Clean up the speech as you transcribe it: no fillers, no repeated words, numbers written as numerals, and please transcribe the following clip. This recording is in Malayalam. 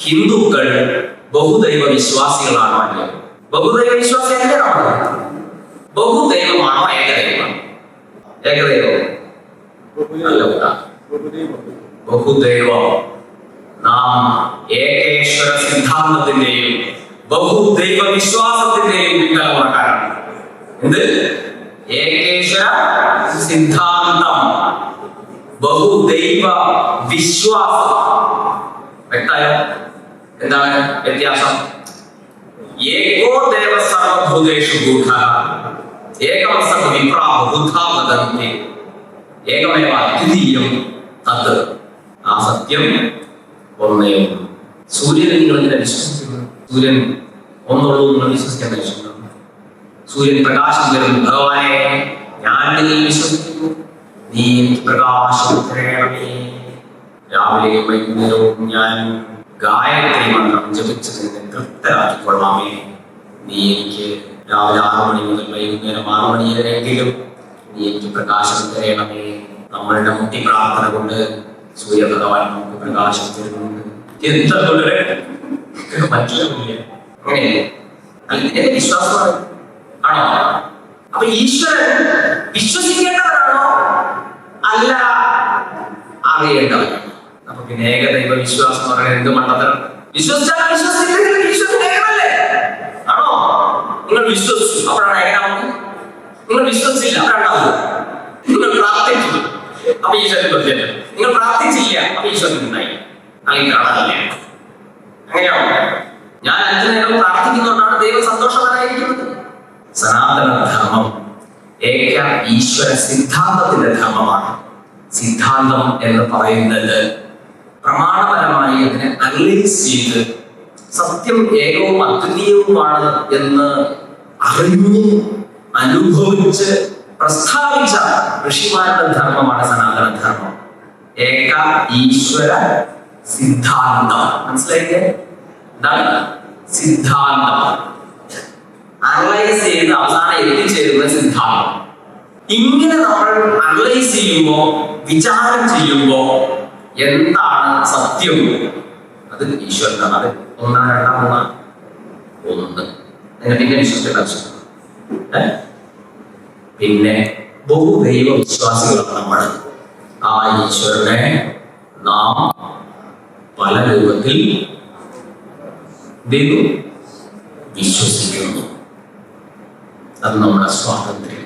ഹിന്ദുക്കൾ ബഹുദൈവ വിശ്വാസികളാണോ അല്ലേ? ബഹുദൈവ വിശ്വാസി അല്ലേണോ? ബഹുദൈവമാണോ ഏകദൈവമാണോ? ഏകദൈവം അല്ല, ബഹുദൈവം. നാം ഏകേശ്വര സിദ്ധാന്തത്തിന്റെയും ബഹുദൈവ വിശ്വാസത്തിന്റെയും പിൻതലമുറക്കാരാണ്. എന്ത്? ഏകേശ്വര സിദ്ധാന്തം, ബഹുദൈവ വിശ്വാസം. വ്യക്തമായോ? എന്താണ് വ്യത്യാസം? ഏകോ ദേവ സർവഭൂതേഷു ഗൂഢഃ ഏകം സത് വിപ്രാ ബഹുധാ വദന്തി ഏകമേവ അദ്വിതീയം തത്. ആ സത്യം ഒന്നേ ഉള്ളൂ. സൂര്യനെ നിങ്ങൾ ഇങ്ങനെ വിശ്വസിക്കുന്നു? സൂര്യൻ ഒന്നുള്ളൂ നിങ്ങൾ വിശ്വസിക്കാൻ വിശ്വസിക്കുന്നു? സൂര്യൻ പ്രകാശം തരുന്നു. ഭഗവാനെ, ഞാൻ നിന്നിൽ വിശ്വസിക്കുന്നു, നീ എനിക്ക് പ്രകാശം തരണമേ. രാവിലെയും വൈകുന്നേരവും ഞാൻ ഗായത്രി മന്ത്രം ജപിച്ചതിനെ തൃപ്തരാക്കിക്കൊള്ളാമേ. നീ എനിക്ക് രാവിലെ 6 മണി മുതൽ വൈകുന്നേരം 6 മണി വരെയെങ്കിലും നീ എനിക്ക് പ്രകാശം തരണമേ. നമ്മളുടെ മുട്ടി പ്രാർത്ഥന കൊണ്ട് സൂര്യഭഗവാൻ നമുക്ക് പ്രകാശം തരുന്നുണ്ട്. എന്താ മനസ്സിലാവില്ല? അങ്ങനെയല്ലേ? ഇതിന്റെ വിശ്വാസമാണ് ആണോ? അപ്പൊ ഈശ്വരൻ വിശ്വസിക്കേണ്ടവരാണോ അല്ല അറിയേണ്ടവരാണോ? അപ്പൊ പിന്നെ ഏകദൈവ വിശ്വാസം എന്ന് പറയുന്നത് എന്ത് മണ്ടത്തരം? വിശ്വസിച്ചാൽ വിശ്വസിച്ചില്ലെങ്കിൽ ഈശ്വരൻ ഏകമല്ലേ? ആണോ? നിങ്ങൾ വിശ്വസിച്ചു, അപ്പോഴാണ് ഏകനാവുന്നത്. നിങ്ങൾ വിശ്വസിച്ചില്ല, അപ്പോഴാണ് നിങ്ങൾ പ്രാർത്ഥിച്ചു, അപ്പൊ ഈശ്വരൻ പറ്റില്ല. നിങ്ങൾ പ്രാർത്ഥിച്ചില്ല, അപ്പൊ ഈശ്വരൻ ഉണ്ടായി. അങ്ങനെ കാണാനല്ലേ? അങ്ങനെയാണോ? ഞാൻ 5 നേരം പ്രാർത്ഥിക്കുന്നതുകൊണ്ടാണ് ദൈവം സന്തോഷവാനായിരിക്കുന്നത്. സനാതന ധർമ്മം ഏക ഈശ്വര സിദ്ധാന്തത്തിന്റെ ധർമ്മമാണ്. സിദ്ധാന്തം എന്ന് പറയുന്നത് പ്രമാണപരമായി അതിനെ അനലൈസ് ചെയ്ത് സത്യം ഏകവും അദ്വിതീയവുമാണ് എന്ന് അറിഞ്ഞ് അനുഭവിച്ച് പ്രസ്താവിച്ച ഋഷിമാരുടെ ധർമ്മമാണ് സനാതന ധർമ്മം. ഏക ഈശ്വര സിദ്ധാന്തം. മനസ്സിലായില്ലേ? എന്താണ് സിദ്ധാന്തം? അനലൈസ് ചെയ്ത് അവസാനം എത്തിച്ചേരുന്ന സിദ്ധാന്തം. ഇങ്ങനെ നമ്മൾ അനലൈസ് ചെയ്യുമ്പോ, വിചാരം ചെയ്യുമ്പോ എന്താണ് സത്യം? അത് ഈശ്വരനാണ്. അത് 1, 2, 3 1. അതിനെ പിന്നെ വിശ്വസിക്കേണ്ട ആവശ്യം. പിന്നെ ബഹുദൈവ വിശ്വാസികളാണ് നമ്മൾ. ആ ഈശ്വരനെ നാം പല രൂപത്തിൽ വിശ്വസിക്കുന്നു. അത് നമ്മുടെ സ്വാതന്ത്ര്യം.